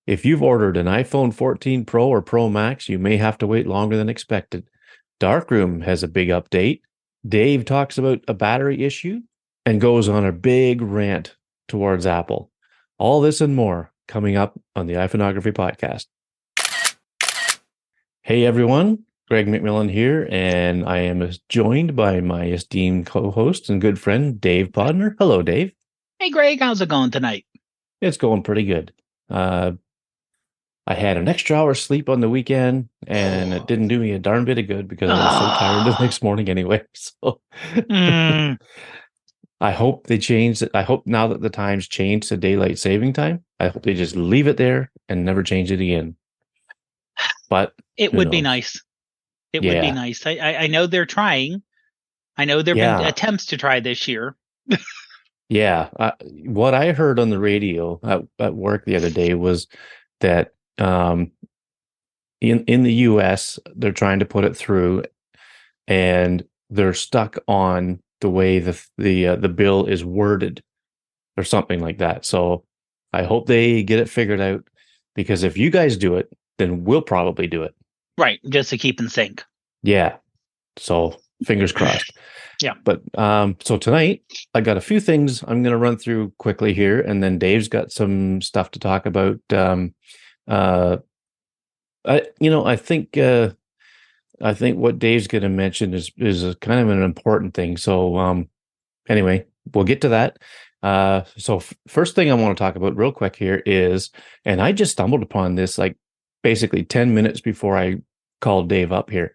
If you've ordered an iPhone 14 Pro or Pro Max, you may have to wait longer than expected. Darkroom has a big update. Dave talks about a battery issue and goes on a big rant towards Apple. All this and more coming up on the iPhoneography podcast. Hey everyone, Greg McMillan here, and I am joined by my esteemed co-host and good friend, Dave Podner. Hello, Dave. Hey, Greg, how's it going tonight? It's going pretty good. I had an extra hour sleep on the weekend, and it didn't do me a darn bit of good because I was so tired the next morning anyway. So I hope they changed it. I hope now that the times changed to daylight saving time, I hope they just leave it there and never change it again. But it would be nice. It would be nice. I know they're trying. I know there have been attempts to try this year. Yeah. What I heard on the radio at work the other day was that in the US, they're trying to put it through, and they're stuck on the way the bill is worded or something like that. So I hope they get it figured out, because if you guys do it, then we'll probably do it. Right, just to keep in sync. Yeah. So fingers crossed. Yeah. But so tonight I got a few things I'm going to run through quickly here, and then Dave's got some stuff to talk about. I think what Dave's going to mention is a kind of an important thing. So anyway, we'll get to that. So first thing I want to talk about real quick here is, and I just stumbled upon this like basically 10 minutes before I called Dave up here.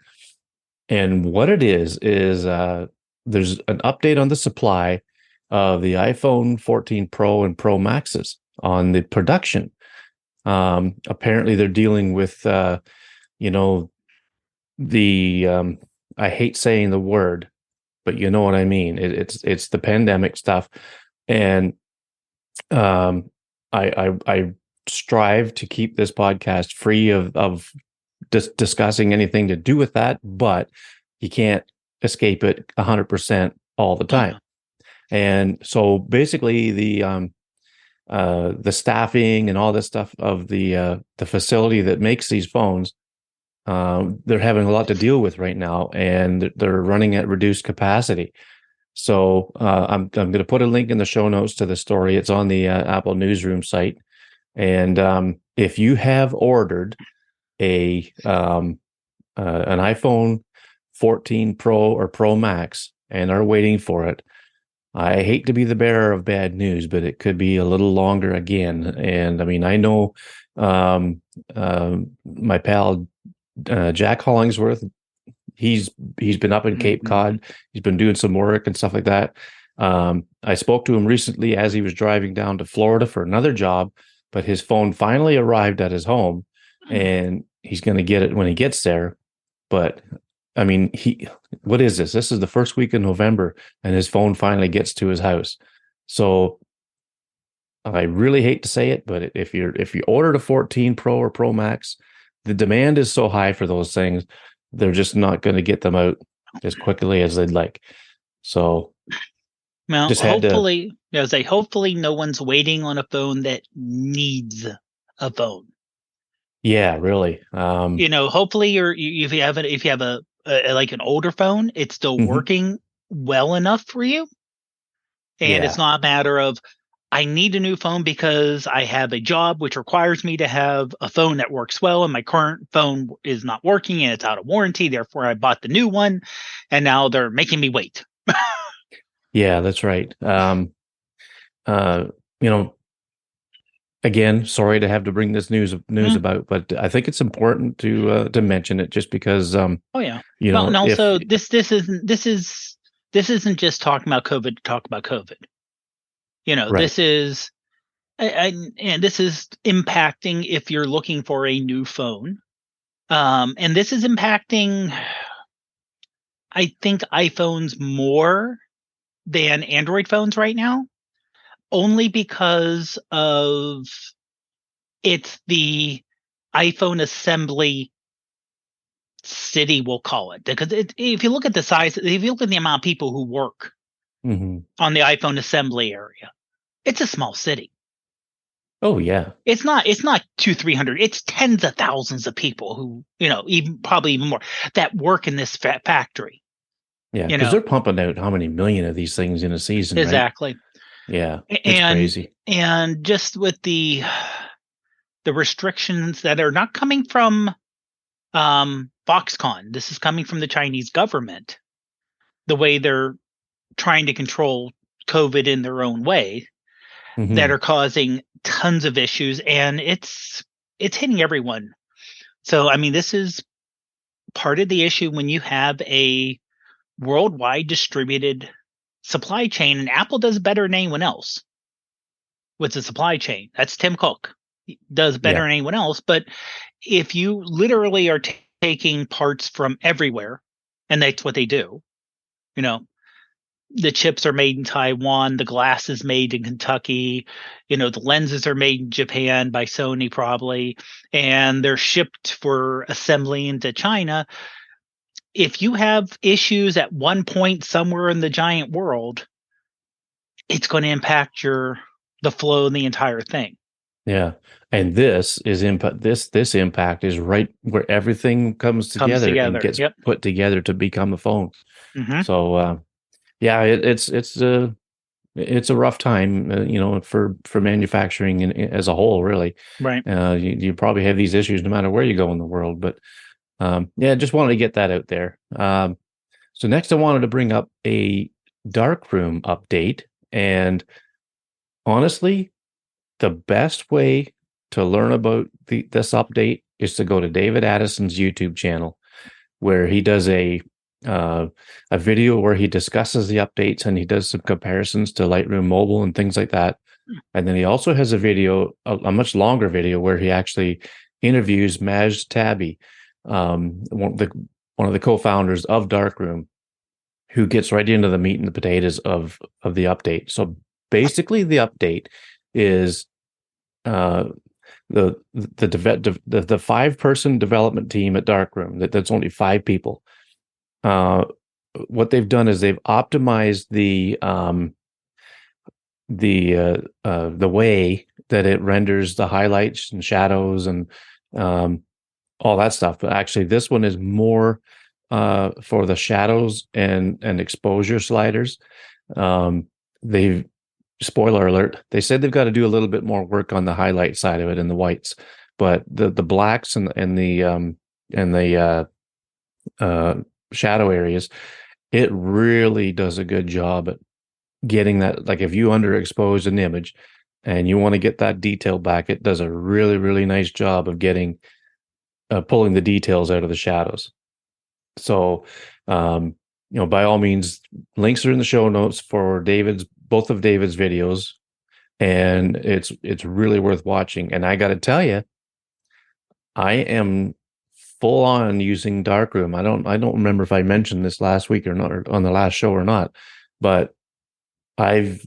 And what it is there's an update on the supply of the iPhone 14 Pro and Pro Maxes on the production. Apparently they're dealing with, I hate saying the word, but you know what I mean. It's the pandemic stuff. And I strive to keep this podcast free of discussing anything to do with that, but you can't escape it 100% all the time. And so basically the staffing and all this stuff of the facility that makes these phones, they're having a lot to deal with right now, and they're running at reduced capacity. So I'm going to put a link in the show notes to the story. It's on the Apple Newsroom site. And if you have ordered an iPhone 14 Pro or Pro Max and are waiting for it, I hate to be the bearer of bad news, but it could be a little longer again. And I mean, I know my pal Jack Hollingsworth, he's been up in Cape Cod. He's been doing some work and stuff like that. I spoke to him recently as he was driving down to Florida for another job, but his phone finally arrived at his home, and he's going to get it when he gets there. But I mean, what is this? This is the first week in November, and his phone finally gets to his house. So I really hate to say it, but if you ordered a 14 Pro or Pro Max, the demand is so high for those things, they're just not going to get them out as quickly as they'd like. So, well, hopefully no one's waiting on a phone that needs a phone. Yeah, really. Hopefully if you have like an older phone, it's still working well enough for you. And it's not a matter of, I need a new phone because I have a job which requires me to have a phone that works well, and my current phone is not working and it's out of warranty. Therefore, I bought the new one, and now they're making me wait. Yeah, that's right. Again, sorry to have to bring this news about, but I think it's important to mention it, just because. And also this isn't just talking about COVID to talk about COVID. Right. This is, and this is impacting if you're looking for a new phone, and this is impacting, I think, iPhones more than Android phones right now. Only because of it's the iPhone assembly city, we'll call it. Because if you look at the size, if you look at the amount of people who work on the iPhone assembly area, it's a small city. Oh yeah. It's not 200-300. It's tens of thousands of people who, even probably even more, that work in this factory. Yeah, because they're pumping out how many million of these things in a season, right? Exactly. Yeah, it's And crazy. and just with the restrictions that are not coming from Foxconn, this is coming from the Chinese government. The way they're trying to control COVID in their own way, that Mm-hmm. are causing tons of issues, and it's hitting everyone. So I mean, this is part of the issue when you have a worldwide distributed supply chain, and Apple does better than anyone else with the supply chain. That's Tim Cook. He does better Yeah. than anyone else. But if you literally are taking parts from everywhere, and that's what they do, you know, the chips are made in Taiwan, the glass is made in Kentucky, the lenses are made in Japan by Sony probably, and they're shipped for assembly into China. If you have issues at one point somewhere in the giant world, it's going to impact the flow of the entire thing. Yeah. And this is impact this impact is right where everything comes Comes together and together. gets Yep. put together to become a phone. Mm-hmm. So yeah, it's a rough time, for manufacturing as a whole, really. Right. You probably have these issues no matter where you go in the world, but yeah, just wanted to get that out there. So next I wanted to bring up a Darkroom update, and honestly, the best way to learn about this update is to go to David Addison's YouTube channel, where he does a video where he discusses the updates and he does some comparisons to Lightroom Mobile and things like that. And then he also has a much longer video, where he actually interviews Maj Tabi, one of the co-founders of Darkroom, who gets right into the meat and the potatoes of the update. So basically, the update is uh, the 5-person development team at Darkroom. That's only 5 people. What they've done is they've optimized the way that it renders the highlights and shadows and um, all that stuff. But actually, this one is more for the shadows and exposure sliders. They've Spoiler alert, they said they've got to do a little bit more work on the highlight side of it and the whites, but the blacks and the shadow areas, it really does a good job at getting that. Like, if you underexpose an image and you want to get that detail back, it does a really, really nice job of getting pulling the details out of the shadows. So, by all means, links are in the show notes for both of David's videos, and it's really worth watching. And I got to tell you, I am full on using Darkroom. I don't remember if I mentioned this last week or not, or on the last show or not, but I'm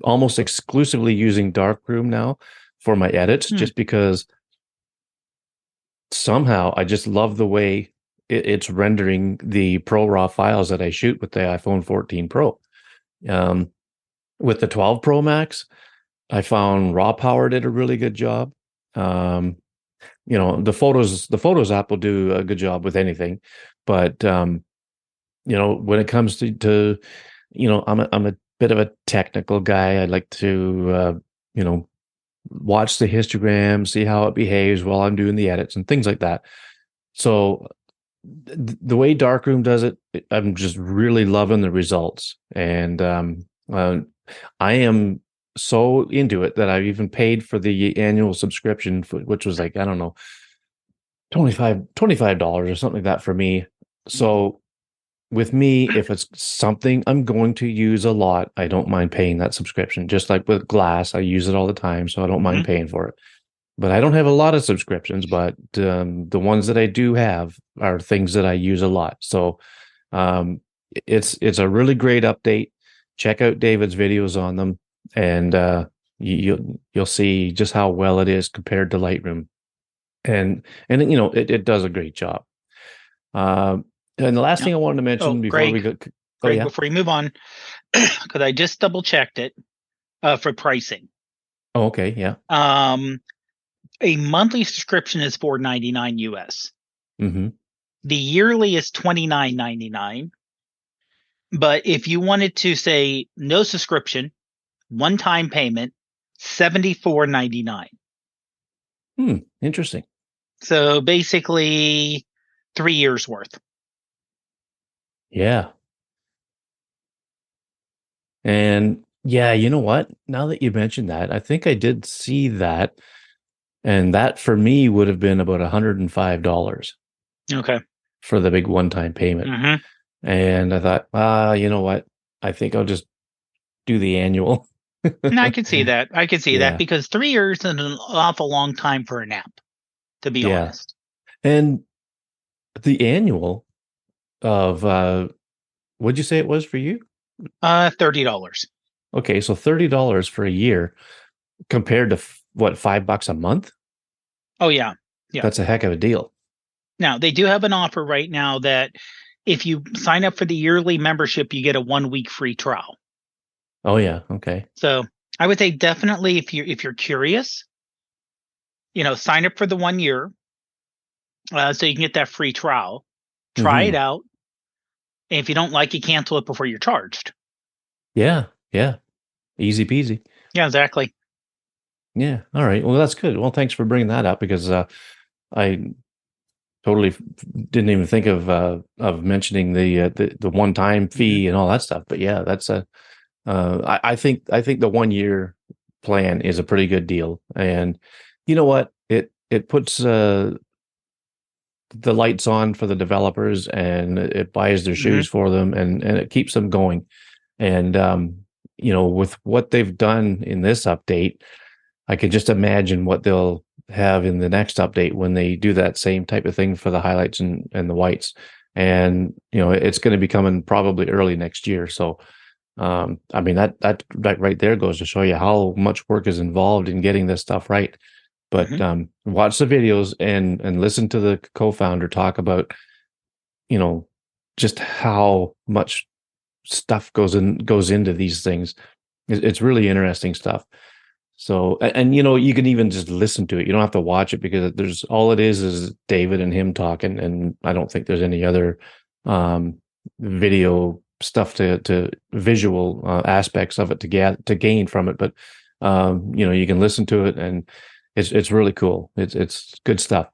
almost exclusively using Darkroom now for my edits, just because somehow I just love the way it's rendering the raw files that I shoot with the iPhone 14 Pro. Um, with the 12 Pro Max, I found Raw Power did a really good job. Um, the photos app will do a good job with anything, but when it comes to I'm a bit of a technical guy. I like to watch the histogram, see how it behaves while I'm doing the edits and things like that. So the way Darkroom does it, I'm just really loving the results, and I am so into it that I've even paid for the annual subscription, which was like, I don't know, $25 or something like that for me. So with me, if it's something I'm going to use a lot, I don't mind paying that subscription. Just like with Glass, I use it all the time, so I don't mind paying for it. But I don't have a lot of subscriptions, but the ones that I do have are things that I use a lot. So um, it's a really great update. Check out David's videos on them, and you'll see just how well it is compared to Lightroom. And it does a great job. And the last thing I wanted to mention before we go, oh Greg, yeah, before you move on, because I just double checked it for pricing. Oh, okay. Yeah. A monthly subscription is $4.99 US. Mm-hmm. The yearly is $29.99. But if you wanted to say no subscription, one-time payment, $74.99. Interesting. So basically 3 years worth. Yeah. And yeah, you know what? Now that you mentioned that, I think I did see that. And that for me would have been about $105 Okay. for the big one-time payment. Mm-hmm. And I thought, you know what? I think I'll just do the annual. And I can see that. I can see that Yeah. because 3 years is an awful long time for an app, to be Yeah. honest. And the annual of what'd you say it was for you? $30. Okay, so $30 for a year compared to what, $5 a month? Oh yeah. Yeah. That's a heck of a deal. Now they do have an offer right now that if you sign up for the yearly membership, you get a 1 week free trial. Oh yeah, okay. So I would say definitely if you're curious, sign up for the 1 year, so you can get that free trial. Try it Mm-hmm. out. And if you don't like it, cancel it before you're charged. Yeah, yeah. Easy peasy. Yeah, exactly. Yeah. All right. Well, that's good. Well, thanks for bringing that up because I totally didn't even think of mentioning the one time Mm-hmm. fee and all that stuff. But yeah, that's I think the 1 year plan is a pretty good deal. And you know what? It puts the lights on for the developers and it buys their Mm-hmm. shoes for them and it keeps them going. And with what they've done in this update, I can just imagine what they'll have in the next update when they do that same type of thing for the highlights and the whites. And it's going to be coming probably early next year. So I mean that right there goes to show you how much work is involved in getting this stuff right. But Mm-hmm. watch the videos and listen to the co-founder talk about you know just how much stuff goes into these things. It's really interesting stuff. So, and you can even just listen to it. You don't have to watch it because there's all it is David and him talking, and I don't think there's any other um, video stuff to visual aspects of it to gain from it. But you can listen to it, and it's really cool. It's good stuff.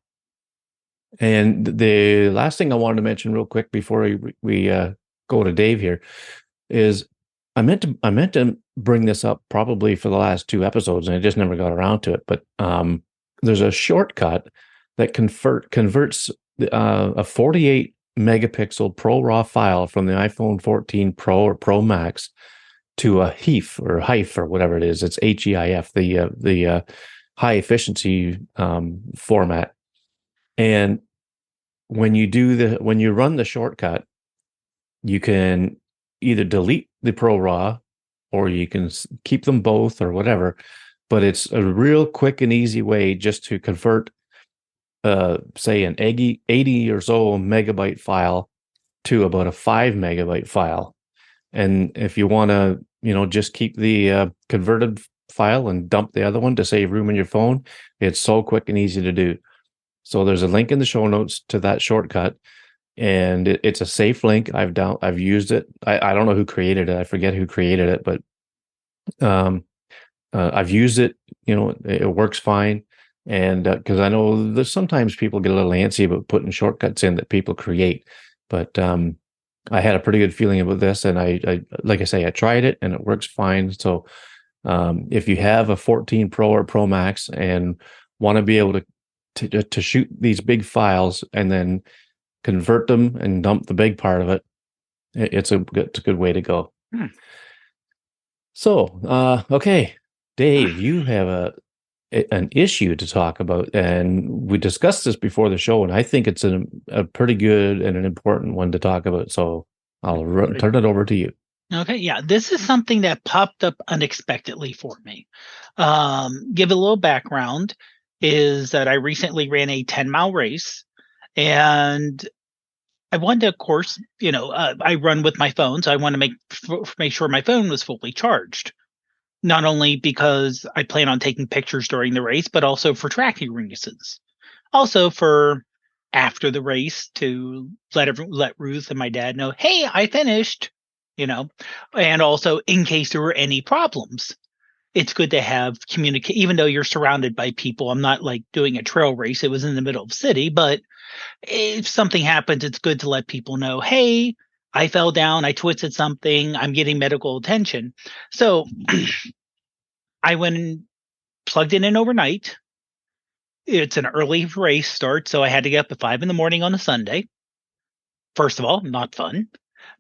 And the last thing I wanted to mention real quick before we go to Dave here is I meant to bring this up probably for the last two episodes, and I just never got around to it. But there's a shortcut that converts a 48 megapixel Pro RAW file from the iPhone 14 Pro or Pro Max to a HEIF or HEIF or whatever it is. It's HEIF, the high efficiency format. And when you run the shortcut, you can either delete the Pro RAW or you can keep them both or whatever. But it's a real quick and easy way just to convert, say, an 80 or so megabyte file to about a 5 megabyte file. And if you want to, just keep the converted file and dump the other one to save room in your phone, it's so quick and easy to do. So there's a link in the show notes to that shortcut, and it's a safe link. I've used it. I don't know who created it. I forget who created it, but um, I've used it. It works fine. And because I know there's sometimes people get a little antsy about putting shortcuts in that people create, but I had a pretty good feeling about this, and I like I say, I tried it and it works fine. So if you have a 14 Pro or Pro Max and want to be able to shoot these big files and then convert them and dump the big part of it, it's a good way to go. Hmm. So, okay, Dave, you have an issue to talk about, and we discussed this before the show, and I think it's a pretty good and an important one to talk about. So I'll turn it over to you. Okay, yeah, this is something that popped up unexpectedly for me. Give a little background is that I recently ran a 10-mile race, and I wanted to, of course, I run with my phone, so I want to make sure my phone was fully charged. not only because I plan on taking pictures during the race, but also for tracking races. Also for after the race to let Ruth and my dad know, hey, I finished, and also in case there were any problems. It's good to have communicate, even though you're surrounded by people. I'm not like doing a trail race. It was in the middle of the city, but if something happens, it's good to let people know, hey, I fell down, I twisted something, I'm getting medical attention. So I went and plugged it in overnight. It's an early race start, so I had to get up at 5 a.m. on a Sunday. First of all, not fun,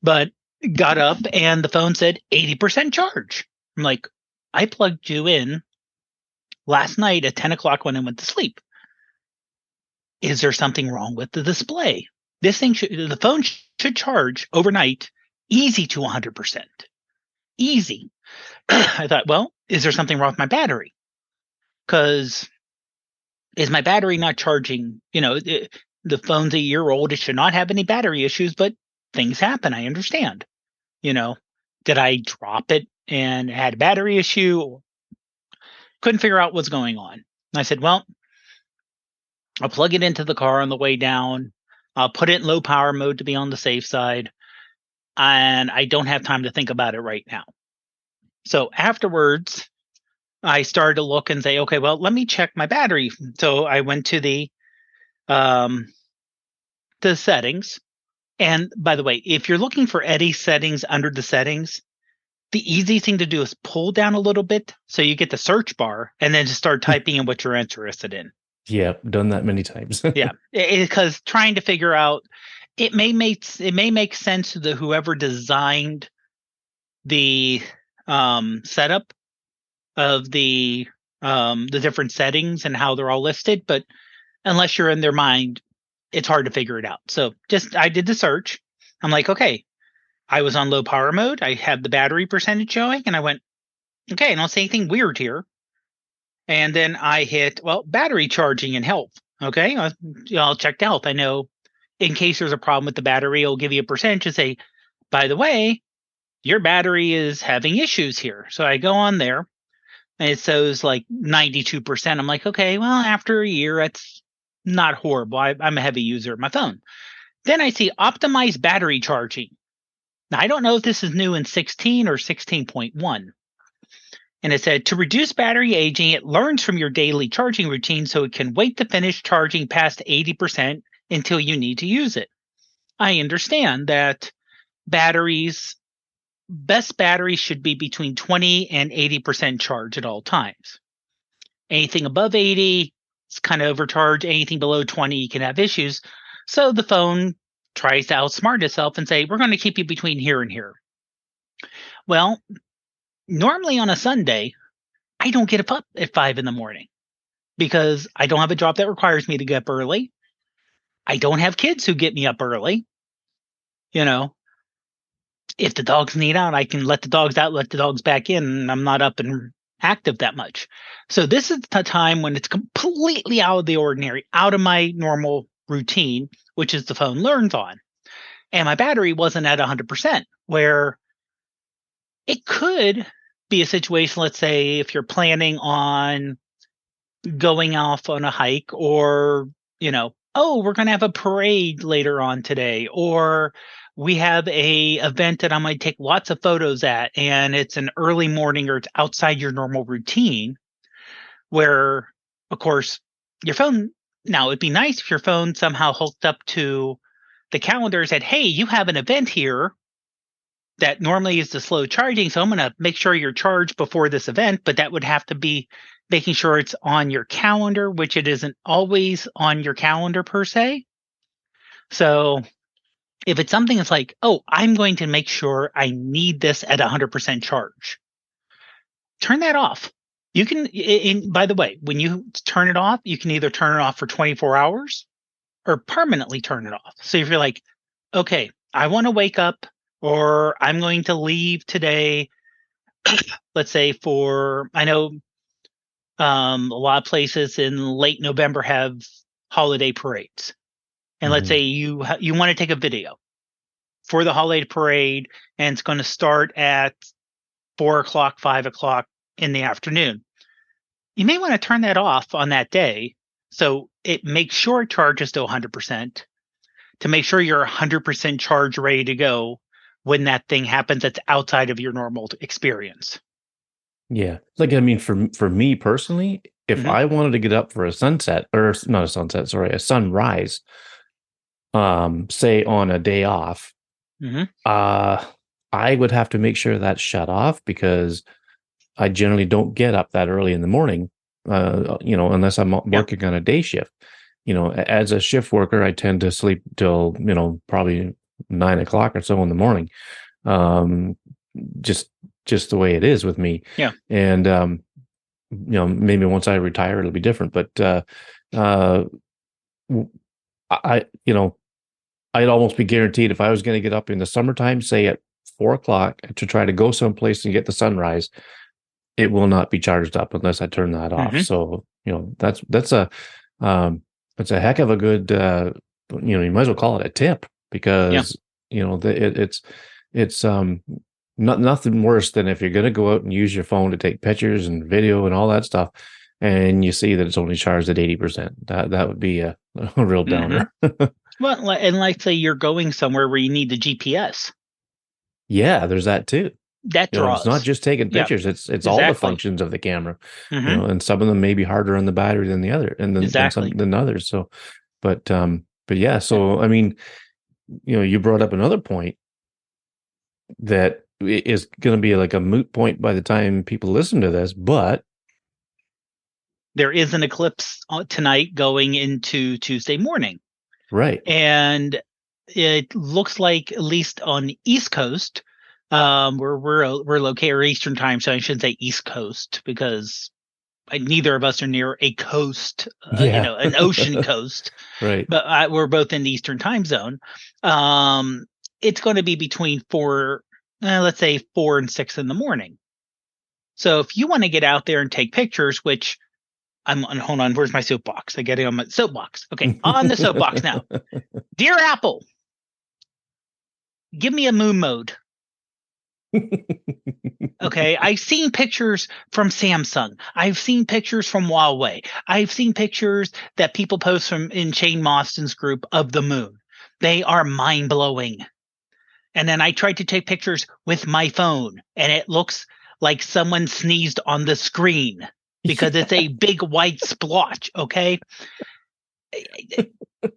but got up and the phone said 80% charge. I'm like, I plugged you in last night at 10 o'clock when I went to sleep. Is there something wrong with the display? The phone should charge overnight easy to 100%. Easy. I thought, well, is there something wrong with my battery? Because is my battery not charging? The phone's a year old. It should not have any battery issues, but things happen. I understand. Did I drop it and had a battery issue? Couldn't figure out what's going on. And I said, well, I'll plug it into the car on the way down. I'll put it in low power mode to be on the safe side. And I don't have time to think about it right now. So afterwards, I started to look and say, okay, well, let me check my battery. So I went to the settings. And by the way, if you're looking for any settings under the settings, the easy thing to do is pull down a little bit so you get the search bar and then just start typing in what you're interested in. Yeah, done that many times. Yeah, because trying to figure out it may make sense to whoever designed the setup of the different settings and how they're all listed, but unless you're in their mind, it's hard to figure it out. So I did the search. I'm like, okay, I was on low power mode. I have the battery percentage showing, and I went, okay, I don't see anything weird here. And then I hit, battery charging and health. Okay, I'll check the health. I know in case there's a problem with the battery, it'll give you a percentage and say, by the way, your battery is having issues here. So I go on there and it shows like 92%. I'm like, okay, well, after a year, that's not horrible. I'm a heavy user of my phone. Then I see optimized battery charging. Now, I don't know if this is new in 16 or 16.1. And it said, to reduce battery aging, it learns from your daily charging routine so it can wait to finish charging past 80% until you need to use it. I understand that best batteries should be between 20 and 80% charge at all times. Anything above 80 is kind of overcharged. Anything below 20, you can have issues. So the phone tries to outsmart itself and say, we're going to keep you between here and here. Well, normally on a Sunday, I don't get up at 5 a.m. because I don't have a job that requires me to get up early. I don't have kids who get me up early. If the dogs need out, I can let the dogs out, let the dogs back in, and I'm not up and active that much. So this is the time when it's completely out of the ordinary, out of my normal routine, which is the phone learns on. And my battery wasn't at 100%, where it could be a situation, let's say, if you're planning on going off on a hike or, we're going to have a parade later on today, or we have a event that I might take lots of photos at, and it's an early morning or it's outside your normal routine, where, of course, your phone, now it'd be nice if your phone somehow hooked up to the calendar and said, hey, you have an event here that normally is the slow charging, so I'm going to make sure you're charged before this event, but that would have to be making sure it's on your calendar, which it isn't always on your calendar per se. So if it's something that's like, oh, I'm going to make sure I need this at 100% charge, turn that off. You can, by the way, when you turn it off, you can either turn it off for 24 hours or permanently turn it off. So if you're like, okay, I want to wake up, or I'm going to leave today, let's say I know a lot of places in late November have holiday parades. And let's say you want to take a video for the holiday parade, and it's going to start at 4 o'clock, 5 o'clock, in the afternoon. You may want to turn that off on that day so it makes sure it charges to 100% to make sure you're 100% charged, ready to go when that thing happens that's outside of your normal experience. Yeah. Like, I mean, for me personally, if I wanted to get up for a sunset, or not a sunset, sorry, a sunrise, say on a day off, I would have to make sure that's shut off because I generally don't get up that early in the morning, unless I'm working on a day shift. As a shift worker, I tend to sleep till, probably 9 o'clock or so in the morning. Just the way it is with me. Yeah. And, maybe once I retire, it'll be different, but, I'd almost be guaranteed if I was going to get up in the summertime, say at 4 o'clock to try to go someplace and get the sunrise, it will not be charged up unless I turn that off. So, that's a heck of a good, you might as well call it a tip because, it's nothing worse than if you're going to go out and use your phone to take pictures and video and all that stuff, and you see that it's only charged at 80%. That would be a real downer. Well, and like say you're going somewhere where you need the GPS. Yeah, there's that too. That draws. It's not just taking pictures; it's all the functions of the camera. And some of them may be harder on the battery than the other, and than others. So, but yeah. So I mean, you brought up another point that is going to be like a moot point by the time people listen to this, but there is an eclipse tonight going into Tuesday morning. Right. And it looks like, at least on the East Coast, where we're located, or Eastern time, so I shouldn't say East Coast because neither of us are near a coast, an ocean coast. Right. But we're both in the Eastern time zone. It's going to be between let's say 4 and 6 in the morning. So if you want to get out there and take pictures, which hold on, where's my soapbox? I get it on my soapbox. Okay, on the soapbox now. Dear Apple, give me a moon mode. Okay, I've seen pictures from Samsung. I've seen pictures from Huawei. I've seen pictures that people post in Shane Mostyn's group of the moon. They are mind-blowing. And then I tried to take pictures with my phone, and it looks like someone sneezed on the screen because it's a big white splotch, okay?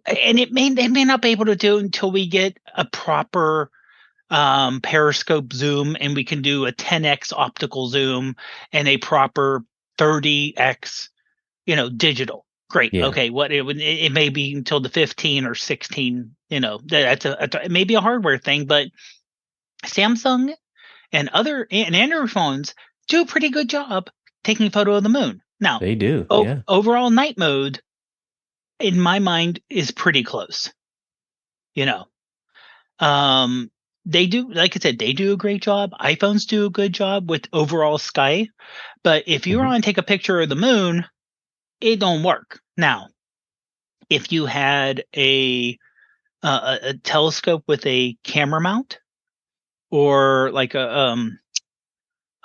And they may not be able to do it until we get a proper periscope zoom, and we can do a 10x optical zoom and a proper 30x, digital. Great. Yeah. Okay. It may be until the 15 or 16. It may be a hardware thing, but Samsung and Android phones do a pretty good job taking a photo of the moon. Now they do. Overall night mode, in my mind, is pretty close. They do, like I said, they do a great job. iPhones do a good job with overall sky. But if you want to take a picture of the moon, it don't work. Now, if you had a telescope with a camera mount, or like a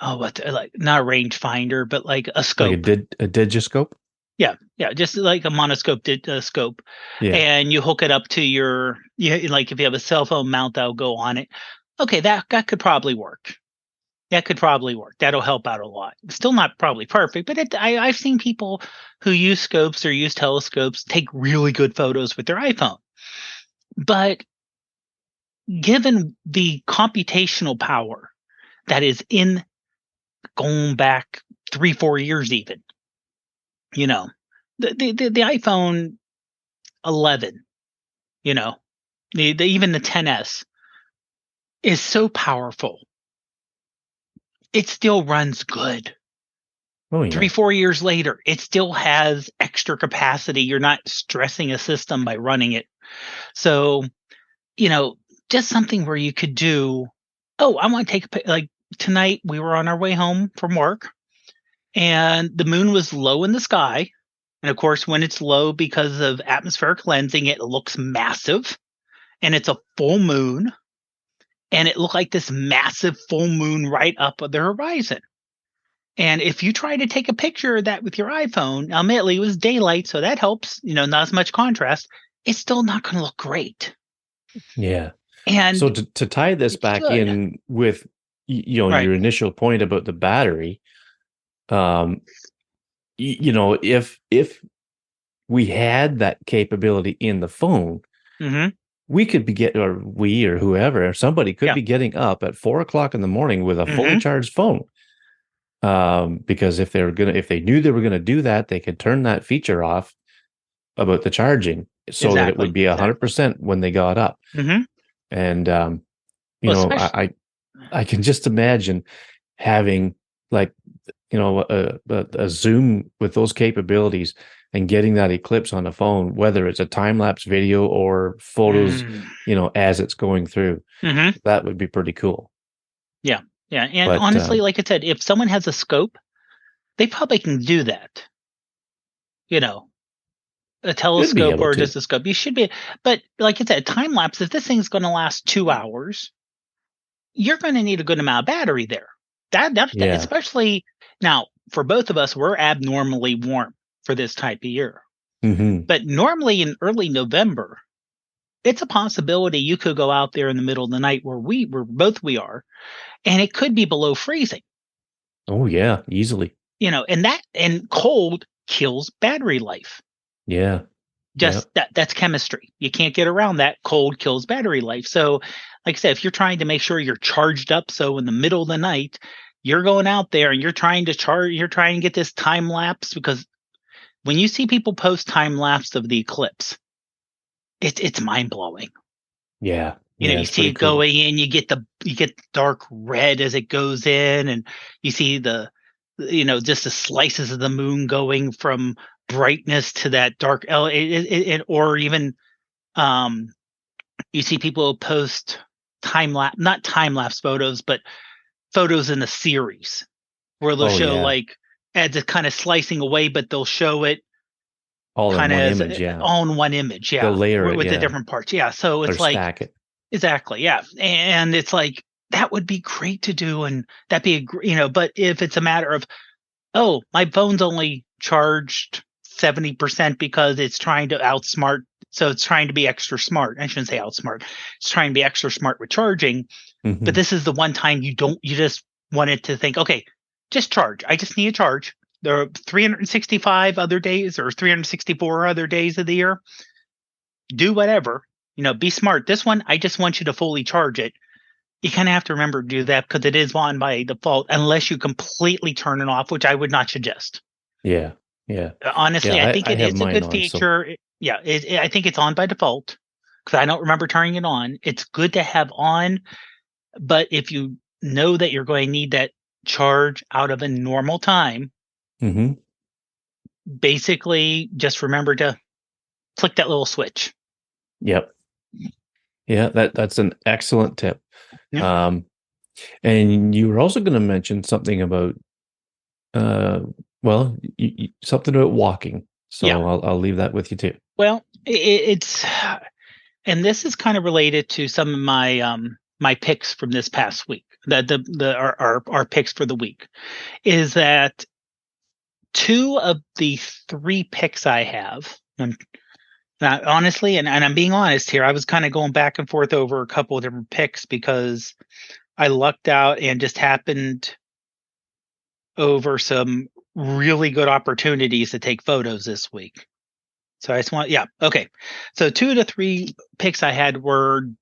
not a rangefinder, but like a scope, like a digiscope. Yeah, just like a monoscope scope, and you hook it up to your, like if you have a cell phone mount that'll go on it. Okay, that could probably work. That'll help out a lot. Still not probably perfect, but I've seen people who use scopes or use telescopes take really good photos with their iPhone. But given the computational power that is in going back 3-4 years even, the iPhone 11, even the 10s is so powerful. It still runs good. Oh, yeah. 3-4 years later, it still has extra capacity. You're not stressing a system by running it. So, just something where you could do, I want to take like tonight we were on our way home from work and the moon was low in the sky. And of course, when it's low because of atmospheric lensing, it looks massive, and it's a full moon. And it looked like this massive full moon right up at the horizon. And if you try to take a picture of that with your iPhone, admittedly it was daylight, so that helps, not as much contrast. It's still not going to look great. Yeah. So And to tie this it back should. in with Right. your initial point about the battery, um, if we had that capability in the phone, Mm-hmm. we could be getting, or we or whoever, or somebody could Yeah. be getting up at 4 o'clock in the morning with a fully Mm-hmm. charged phone. Because if they knew they were gonna do that, they could turn that feature off about the charging so that it would Exactly. be Exactly. 100% when they got up. Mm-hmm. And you Well, know, especially. I can just imagine having like a zoom with those capabilities and getting that eclipse on the phone, whether it's a time lapse video or photos, Mm. as it's going through. Mm-hmm. That would be pretty cool. Yeah. Yeah. And But honestly, like I said, if someone has a scope, they probably can do that. You know, a should be telescope able or to. just a scope. You should be, but like I said, time lapse. If this thing's going to last 2 hours, you're going to need a good amount of battery there. That Yeah. especially now for both of us, we're abnormally warm for this type of year. Hmm. But normally in early November, it's a possibility you could go out there in the middle of the night where we are, and it could be below freezing. Oh yeah, easily. And cold kills battery life. Yeah. Yeah. Just that's chemistry. You can't get around that. Cold kills battery life. So, like I said, if you're trying to make sure you're charged up, so in the middle of the night, you're going out there and you're trying to get this time lapse because when you see people post time lapse of the eclipse, it's mind blowing. Yeah. You Yeah. you It's see pretty it cool. going in, you get dark red as it goes in, and you see just the slices of the moon going from brightness to that dark, or even um, you see people post not time lapse photos, but photos in a series where they'll Oh show yeah. like ads kind of slicing away, but they'll show it All in kind of one as image. Yeah. all in one image, They'll yeah, layer it. with the Yeah. different parts, yeah. So Or it's like stack it. exactly, yeah, and it's like that would be great to do, and that'd be But if it's a matter of my phone's only charged 70% because it's trying to outsmart, so it's trying to be extra smart. I shouldn't say outsmart. It's trying to be extra smart with charging. But Hmm. this is the one time you just want it to think, okay, just charge. I just need a charge. There are 365 other days or 364 other days of the year. Do whatever, be smart. This one, I just want you to fully charge it. You kind of have to remember to do that because it is on by default, unless you completely turn it off, which I would not suggest. Yeah. Yeah. Honestly, I Yeah. think I it have is a mine good on. So feature. Yeah, I think it's on by default because I don't remember turning it on. It's good to have on, but if you know that you're going to need that charge out of a normal time, hmm. basically just remember to click that little switch. Yep. Yeah. That's an excellent tip. Yeah. Um, and you were also going to mention something about uh, well, something about walking. Yeah. So I'll leave that with you too. Well, it's and this is kind of related to some of my picks from this past week. The our picks for the week is that two of the three picks I have. Honestly, and I'm being honest here, I was kind of going back and forth over a couple of different picks because I lucked out and just happened over some really good opportunities to take photos this week. So I just yeah, okay. So two of the three picks I had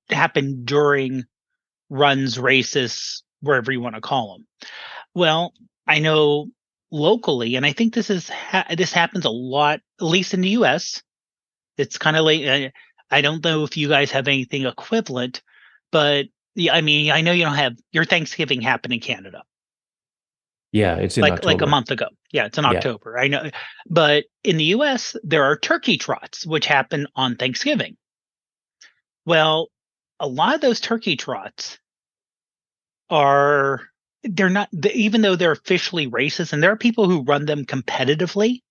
happened during runs, races, wherever you want to call them. Well, I know locally, and I think this happens a lot, at least in the U.S. It's kind of late. I don't know if you guys have anything equivalent, but yeah, I mean, I know you don't have your Thanksgiving happened in Canada, Yeah, it's in like a October. month ago. Yeah, it's in Yeah. October. I know, but in the U.S. there are turkey trots which happen on Thanksgiving. Well, a lot of those turkey trots are they're not even though they're officially races, and there are people who run them competitively.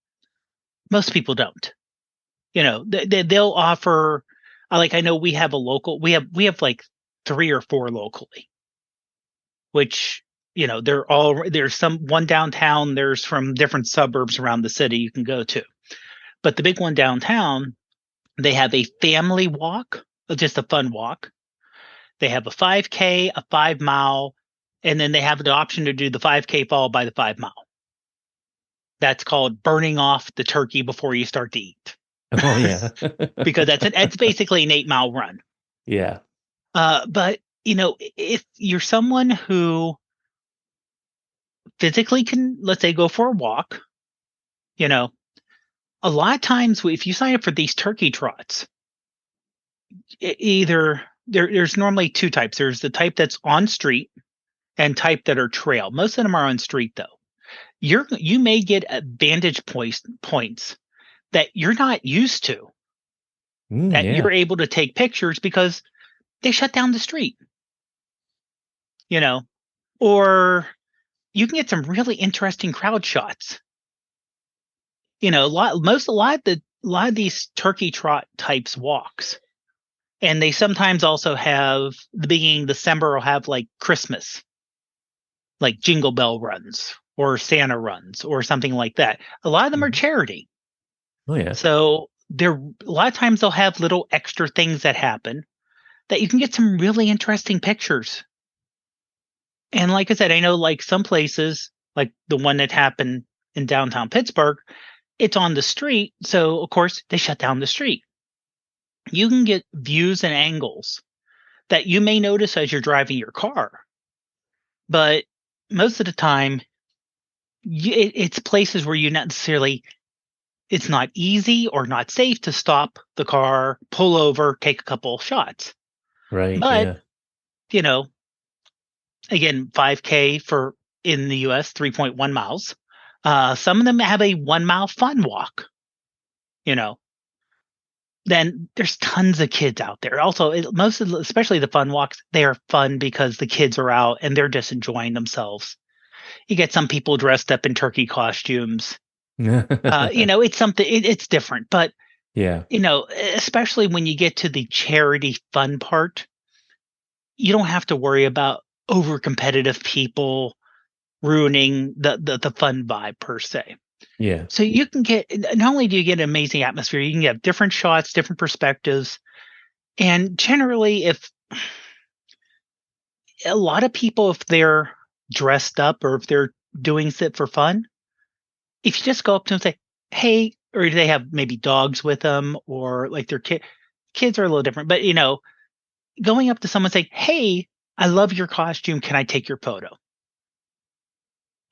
Most people don't. They'll offer. Like I know we have a local. We have like three or four locally, which there's one downtown, there's from different suburbs around the city you can go to. But the big one downtown, they have a family walk, just a fun walk. They have a 5K, a 5 mile, and then they have the option to do the 5K followed by the 5 mile. That's called burning off the turkey before you start to eat. Oh yeah. Because that's basically an 8 mile run. Yeah. But if you're someone who physically can, let's say, go for a walk, a lot of times if you sign up for these turkey trots, there's normally two types. There's the type that's on street and type that are trail. Most of them are on street though. You may get vantage points that you're not used to, that you're able to take pictures because they shut down the street, or you can get some really interesting crowd shots. A lot of these turkey trot types walks, and they sometimes also have the beginning of December will have like Christmas, like Jingle Bell runs or Santa runs or something like that. A lot of them are charity. Oh yeah. So a lot of times they'll have little extra things that happen that you can get some really interesting pictures. And like I said, I know like some places, like the one that happened in downtown Pittsburgh, it's on the street. So of course they shut down the street. You can get views and angles that you may notice as you're driving your car. But most of the time, it's places where it's not easy or not safe to stop the car, pull over, take a couple shots. Right. But, again, 5K in the US, 3.1 miles. Some of them have a 1 mile fun walk, Then there's tons of kids out there. Also, especially the fun walks, they are fun because the kids are out and they're just enjoying themselves. You get some people dressed up in turkey costumes. It's something. It's different, but yeah, especially when you get to the charity fun part, you don't have to worry about over competitive people ruining the fun vibe per se. Yeah. So you can not only do you get an amazing atmosphere, you can get different shots, different perspectives, and generally, if a lot of people, if they're dressed up or if they're doing it for fun, if you just go up to them and say, "Hey," or they have maybe dogs with them, or like their kids are a little different, but going up to someone saying, "Hey, I love your costume. Can I take your photo?"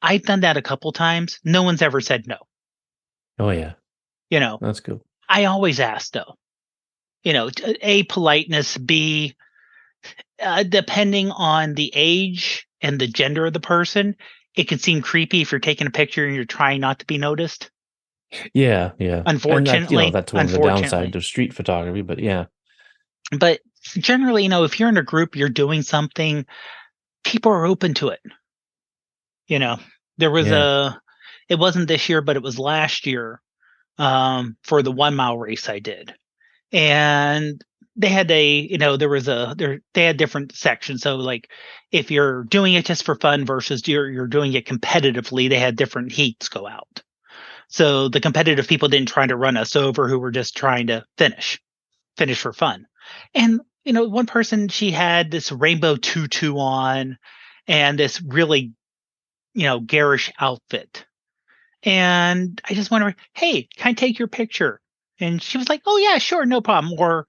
I've done that a couple times. No one's ever said no. Oh yeah. That's cool. I always ask though. A, politeness, B, depending on the age and the gender of the person, it can seem creepy if you're taking a picture and you're trying not to be noticed. Yeah, yeah. Unfortunately, and that's one of the downsides of street photography, but yeah. But generally, if you're in a group, you're doing something, people are open to it. There was it wasn't this year, but it was last year, for the 1 mile race I did. And they had they had different sections. So like if you're doing it just for fun versus you're doing it competitively, they had different heats go out. So the competitive people didn't try to run us over, who were just trying to finish for fun. And one person, she had this rainbow tutu on and this really garish outfit. And I just went over, "Hey, can I take your picture?" And she was like, "Oh yeah, sure, no problem." Or,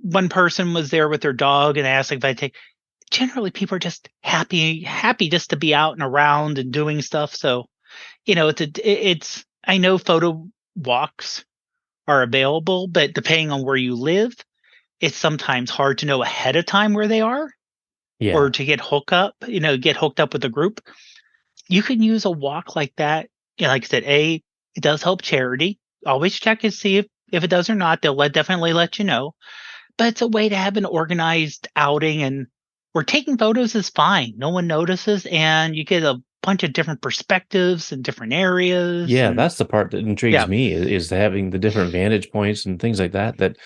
one person was there with their dog and asked if I take. Generally, people are just happy just to be out and around and doing stuff. So, it's. I know photo walks are available, but depending on where you live, it's sometimes hard to know ahead of time where they are, or to get hooked up with a group. You can use a walk like that. Like I said, it does help charity. Always check and see if it does or not. They'll definitely let you know. But it's a way to have an organized outing, and where taking photos is fine. No one notices, and you get a bunch of different perspectives and different areas. Yeah, that's the part that intrigues me is having the different vantage points and things like that. That,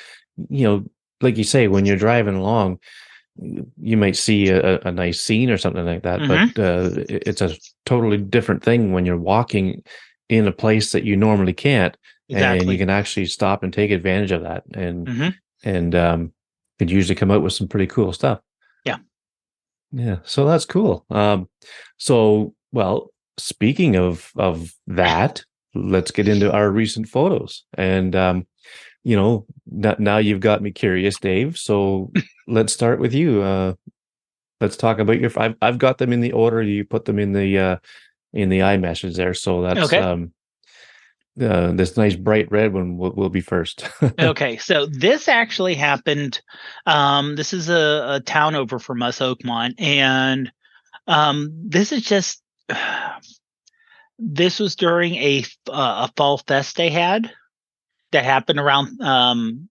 like you say, when you're driving along, you might see a nice scene or something like that, but it's a totally different thing when you're walking in a place that you normally can't, and you Exactly. can actually stop and take advantage of that, Mm-hmm. and could usually come out with some pretty cool stuff. Yeah. Yeah, so that's cool. So well, speaking of that, let's get into our recent photos. And now you've got me curious, Dave. So let's start with you. Let's talk about your. I've got them in the order you put them in the iMessage there. So that's Okay. this nice bright red one will be first. Okay. So this actually happened. This is a town over from us, Oakmont, and this is just. This was during a fall fest they had that happened around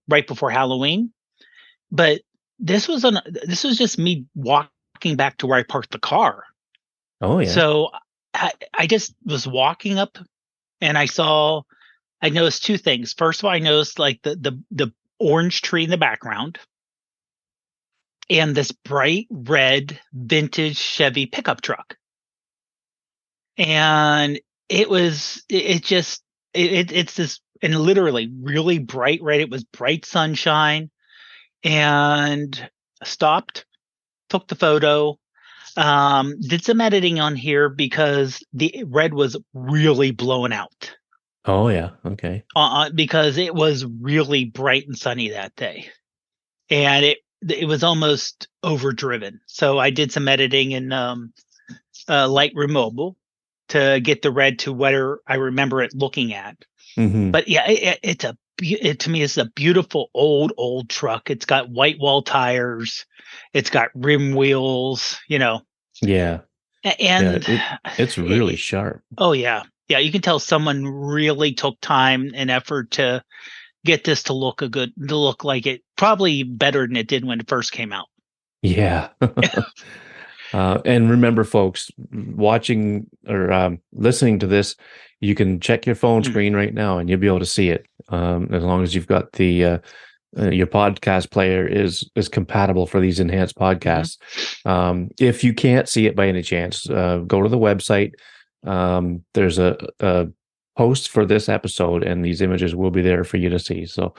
right before Halloween. But this was just me walking back to where I parked the car. Oh yeah. So I just was walking up and I noticed two things. First of all, I noticed like the orange tree in the background and this bright red vintage Chevy pickup truck. And it's this, and literally really bright red. It was bright sunshine, and stopped, took the photo, did some editing on here because the red was really blown out. Oh yeah. Okay. Because it was really bright and sunny that day, and it was almost overdriven. So I did some editing in Lightroom Mobile to get the red to where I remember it looking at. Hmm. But yeah, to me, it's a beautiful old truck. It's got white wall tires. It's got rim wheels, Yeah. Yeah. and It's really sharp. oh yeah, yeah. You can tell someone really took time and effort to get this to look like it, probably better than it did when it first came out. Yeah. And remember, folks, watching or listening to this, you can check your phone Mm, screen right now, and you'll be able to see it. As long as you've got the your podcast player is compatible for these enhanced mhm. podcasts. If you can't see it by any chance, go to the website. There's a post for this episode, and these images will be there for you to see. So,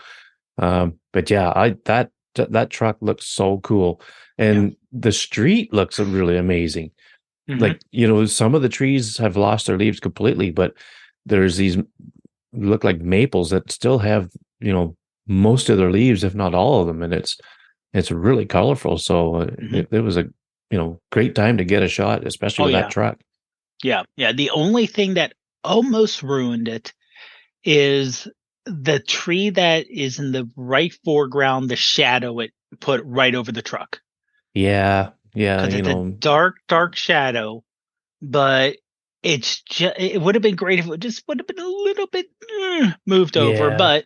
but yeah, that truck looks so cool, Yeah. and the street looks really amazing. Hmm. Like, some of the trees have lost their leaves completely, but there's these look like maples that still have, most of their leaves, if not all of them, and it's really colorful. So Hmm. it was a great time to get a shot, especially Oh with that yeah, truck. yeah, yeah. The only thing that almost ruined it is the tree that is in the right foreground, the shadow it put right over the truck, Yeah, yeah, because it's a dark shadow. But it would have been great if it just would have been a little bit moved over. yeah. But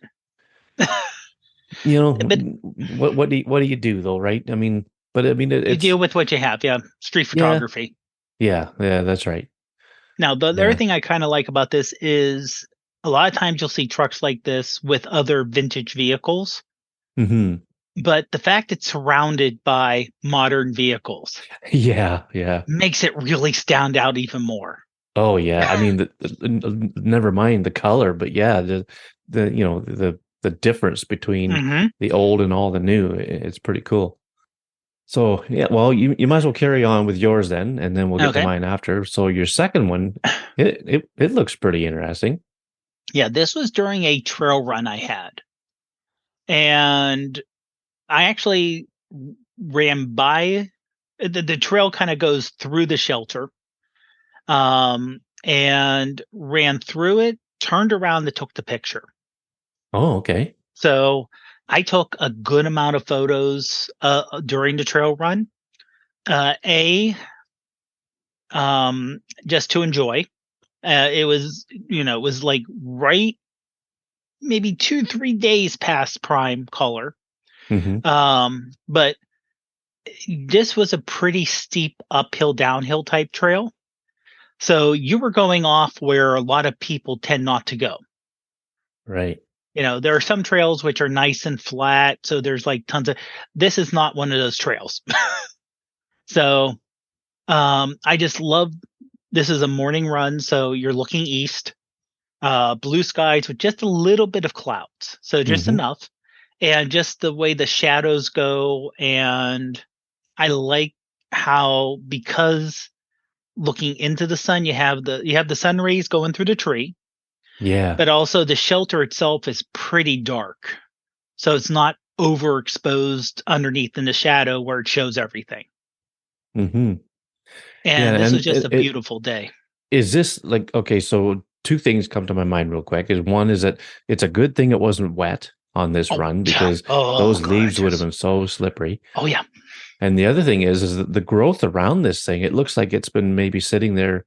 but What do you do though, right? I mean, but I mean you it's deal with what you have. Yeah, street yeah, photography. yeah, that's right. Now, the other Yeah. thing I kind of like about this is a lot of times you'll see trucks like this with other vintage vehicles, Hmm. but the fact it's surrounded by modern vehicles Yeah, yeah. makes it really stand out even more. Oh yeah. I mean, never mind the color, but yeah, the difference between Hmm. the old and all the new, it's pretty cool. So yeah, well, you might as well carry on with yours then, and then we'll get to Okay. mine after. So your second one, it looks pretty interesting. Yeah, this was during a trail run I had. And I actually ran by the trail, kind of goes through the shelter, and ran through it, turned around and took the picture. Oh, okay. So I took a good amount of photos during the trail run. A Just to enjoy. It was like right maybe 2-3 days past prime color. Hmm. But this was a pretty steep uphill downhill type trail. So you were going off where a lot of people tend not to go. Right. There are some trails which are nice and flat, so there's like tons of. This is not one of those trails. So, I just love. This is a morning run, so you're looking east, blue skies with just a little bit of clouds, so just enough, and just the way the shadows go, and I like how, because looking into the sun, you have the sun rays going through the tree. Yeah. But also the shelter itself is pretty dark. So it's not overexposed underneath in the shadow where it shows everything. Mm-hmm. Yeah, And this was and just a beautiful day. is this like, okay, so two things come to my mind real quick. Is one is that it's a good thing it wasn't wet on this Oh, run, yeah. because Oh, those leaves would have gorgeous. been so slippery. Oh, yeah. And the other thing is that the growth around this thing, it looks like it's been maybe sitting there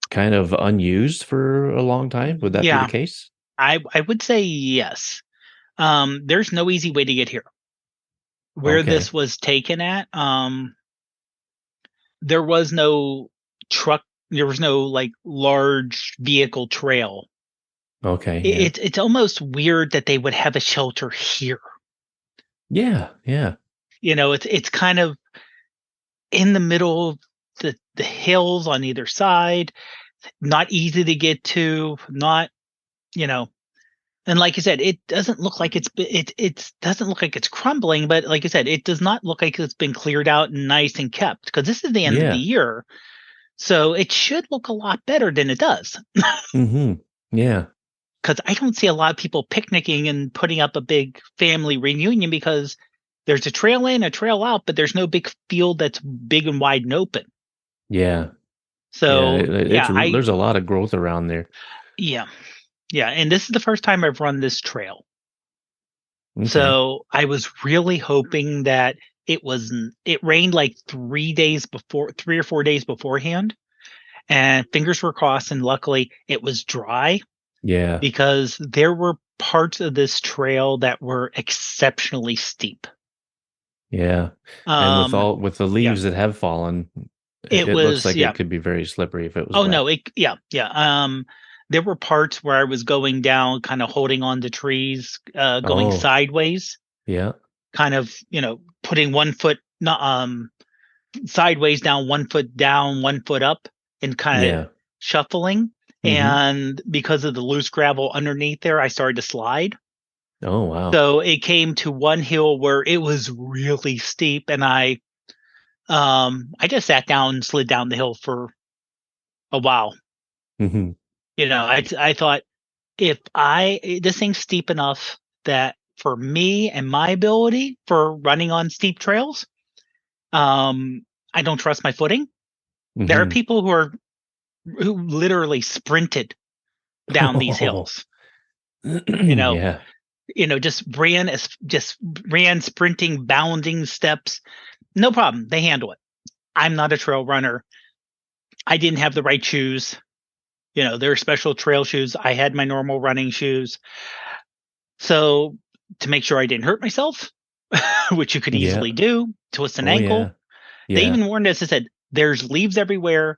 kind of unused for a long time. Would that be the Yeah, case? I would say yes. There's no easy way to get here. Where Okay. this was taken at, there was no truck, there was no like large vehicle trail. Okay. Yeah. It's almost weird that they would have a shelter here. Yeah. Yeah. It's kind of in the middle of the hills on either side, not easy to get to, not, you know, and like you said, it doesn't look like it doesn't look like it's crumbling, but like I said, it does not look like it's been cleared out and nice and kept, because this is the end of the Yeah. year. So it should look a lot better than it does. Mm-hmm. Yeah. Because I don't see a lot of people picnicking and putting up a big family reunion, because there's a trail in, a trail out, but there's no big field that's big and wide and open. Yeah. Yeah. So It's there's a lot of growth around there. yeah, yeah, and this is the first time I've run this trail. Okay. So I was really hoping that it rained like 3 or 4 days beforehand, and fingers were crossed, and luckily it was dry, Yeah. because there were parts of this trail that were exceptionally steep. Yeah. And Um, with the yeah, leaves that have fallen, it it looks was, like yeah. it could be very slippery if it was Oh wet. no, yeah, yeah. There were parts where I was going down, kind of holding on to trees, going Oh, sideways, yeah. kind of, putting one foot sideways down, 1 foot down, 1 foot up, and kind of Yeah. shuffling. Mm-hmm. And because of the loose gravel underneath there, I started to slide. Oh, wow. So it came to one hill where it was really steep, and I just sat down and slid down the hill for a while. Mm-hmm. I thought, if this thing's steep enough that for me and my ability for running on steep trails, I don't trust my footing. There are Mm-hmm. people who literally sprinted down these Oh, hills. You know, yeah. just ran sprinting, bounding steps. No problem. They handle it. I'm not a trail runner. I didn't have the right shoes. There are special trail shoes. I had my normal running shoes. So, to make sure I didn't hurt myself, which you could Yeah. easily do, twist an Oh, yeah. ankle. They Yeah. even warned us and said, there's leaves everywhere.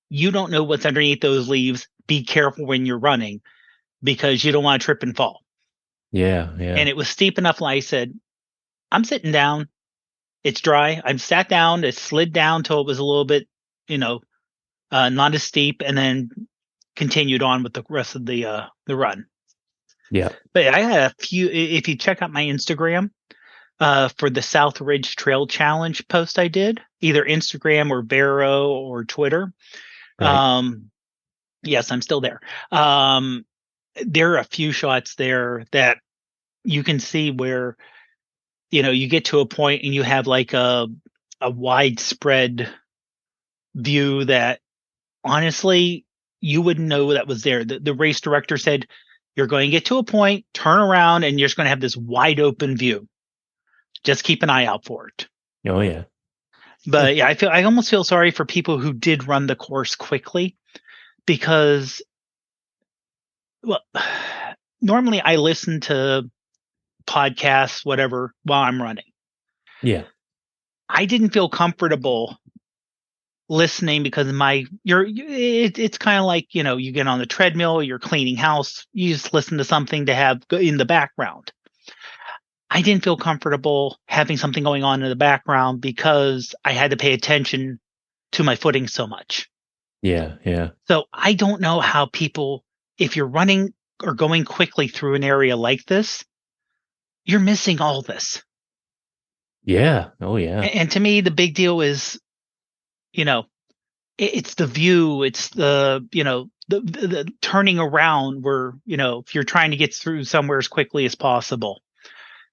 You don't know what's underneath those leaves. Be careful when you're running, because you don't want to trip and fall. Yeah. Yeah. And it was steep enough. Like I said, I'm sitting down. It's dry. I'm sat down. It slid down till it was a little bit, you know, not as steep, and then continued on with the rest of the run. Yeah. But I had a few. If you check out my Instagram, for the South Ridge Trail Challenge post I did, either Instagram or Vero or Twitter. Right. Um, yes, I'm still there. There are a few shots there that you can see where, you get to a point and you have like a widespread view that, honestly, you wouldn't know that was there. The race director said, you're going to get to a point, turn around, and you're just going to have this wide open view. Just keep an eye out for it. Oh, yeah. But yeah, I almost feel sorry for people who did run the course quickly, because, well, normally I listen to podcasts, whatever, while I'm running. Yeah. I didn't feel comfortable listening because it's kind of like, you get on the treadmill, you're cleaning house, you just listen to something to have in the background. I didn't feel comfortable having something going on in the background because I had to pay attention to my footing so much. Yeah, yeah. So I don't know how people, if you're running or going quickly through an area like this, you're missing all this. Yeah. Oh yeah. And to me, the big deal is, you know, it's the view, it's the turning around where, if you're trying to get through somewhere as quickly as possible,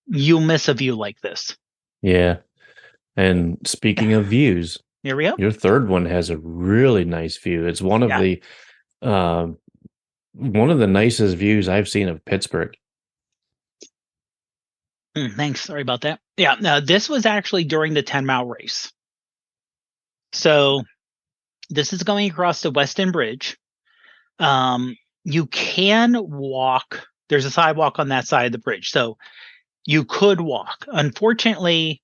you'll miss a view like this. Yeah. And speaking of views, Here we go. your third one has a really nice view. It's um, one of the nicest views I've seen of Pittsburgh. Thanks. Sorry about that. Yeah. Now, this was actually during the 10-mile race. So this is going across the Weston Bridge. You can walk. There's a sidewalk on that side of the bridge. So you could walk. Unfortunately,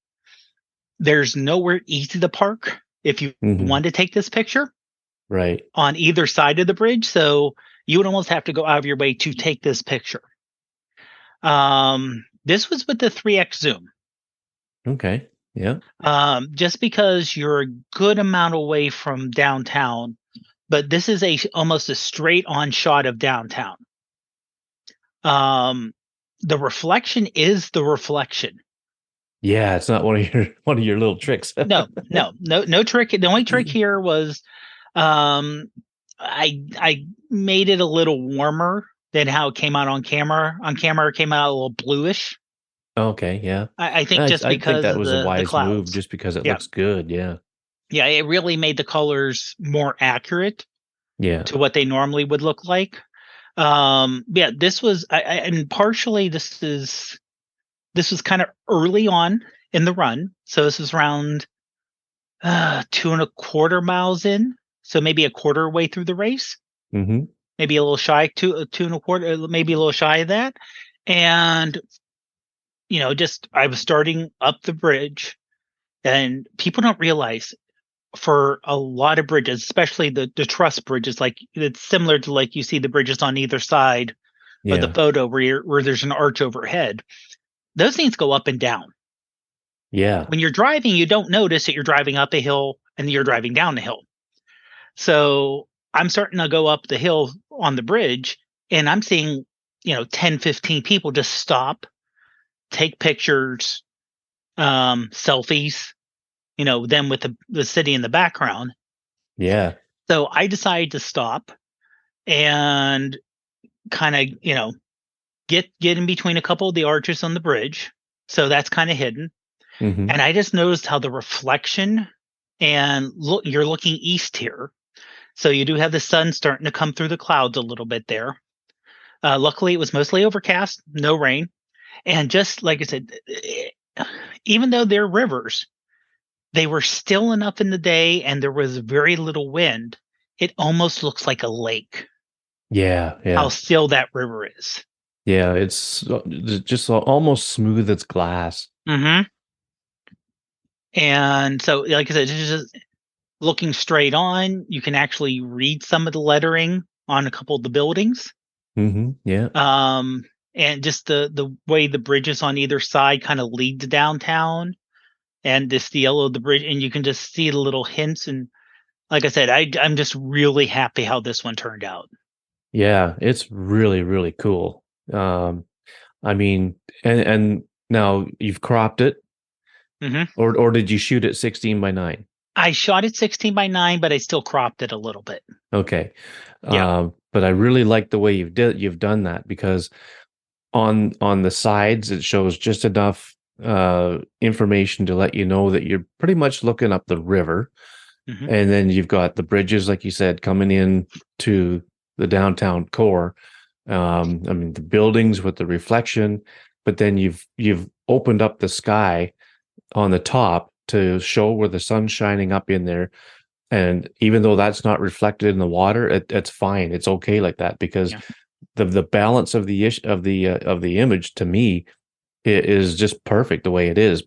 there's nowhere easy to park if you want to take this picture. Right. On either side of the bridge. So you would almost have to go out of your way to take this picture. This was with the 3x zoom. Okay. Yeah. Just because you're a good amount away from downtown, but this is almost a straight on shot of downtown. The reflection is the reflection. Yeah, it's not one of your little tricks. No trick. The only trick here was I made it a little warmer than how it came out on camera. On camera, it came out a little bluish. Okay, yeah. I think just I think because that of was a the wise move, clouds. just because it looks good. Yeah. Yeah, it really made the colors more accurate. Yeah. To what they normally would look like. Yeah, this was, and partially this was kind of early on in the run. So this was around 2.25 miles in. So maybe a quarter way through the race. Mm-hmm. Maybe a little shy, 2.25, maybe a little shy of that. And, just I was starting up the bridge, and people don't realize for a lot of bridges, especially the truss bridges, like it's similar to like you see the bridges on either side of the photo where there's an arch overhead. Those things go up and down. Yeah. When you're driving, you don't notice that you're driving up a hill and you're driving down the hill. So I'm starting to go up the hill on the bridge, and I'm seeing 10, 15 people just stop, take pictures, selfies, them with the city in the background. Yeah. So I decided to stop and kind of, get in between a couple of the arches on the bridge. So that's kind of hidden. Mm-hmm. And I just noticed how the reflection, and look, you're looking east here. So you do have the sun starting to come through the clouds a little bit there. Luckily, it was mostly overcast, no rain. And just like I said, even though they're rivers, they were still enough in the day and there was very little wind. It almost looks like a lake. Yeah. Yeah. How still that river is. Yeah. It's just almost smooth as glass. Mm-hmm. And so, like I said, it's just looking straight on. You can actually read some of the lettering on a couple of the buildings. Mm-hmm. Yeah. And just the way the bridges on either side kind of lead to downtown, and this the yellow of the bridge, and you can just see the little hints. And like I said, I'm just really happy how this one turned out. Yeah, it's really, really cool. I mean, and now you've cropped it, or did you shoot it 16:9? I shot it 16:9, but I still cropped it a little bit. Okay, Yeah. but I really like the way you've done that, because on the sides it shows just enough information to let you know that you're pretty much looking up the river, and then you've got the bridges, like you said, coming in to the downtown core. I mean, the buildings with the reflection, but then you've opened up the sky on the top to show where the sun's shining up in there. And even though that's not reflected in the water, it's fine. It's okay like that, because the balance of the image, to me, it is just perfect the way it is.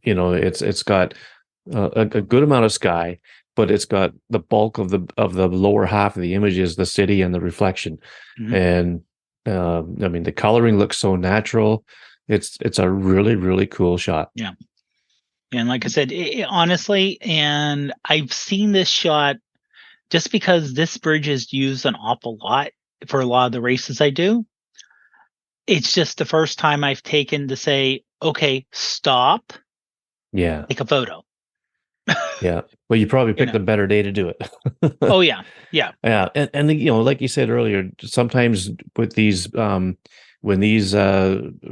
It's got a good amount of sky, but it's got the bulk of the lower half of the image is the city and the reflection. And I mean, the coloring looks so natural. It's a really, really cool shot. Yeah. And like I said, honestly, and I've seen this shot just because this bridge is used an awful lot for a lot of the races I do. It's just the first time I've taken to say, okay, stop. Yeah. Take a photo. Yeah. Well, you probably picked a better day to do it. Oh, yeah. Yeah. Yeah. And you know, like you said earlier, sometimes with these, when these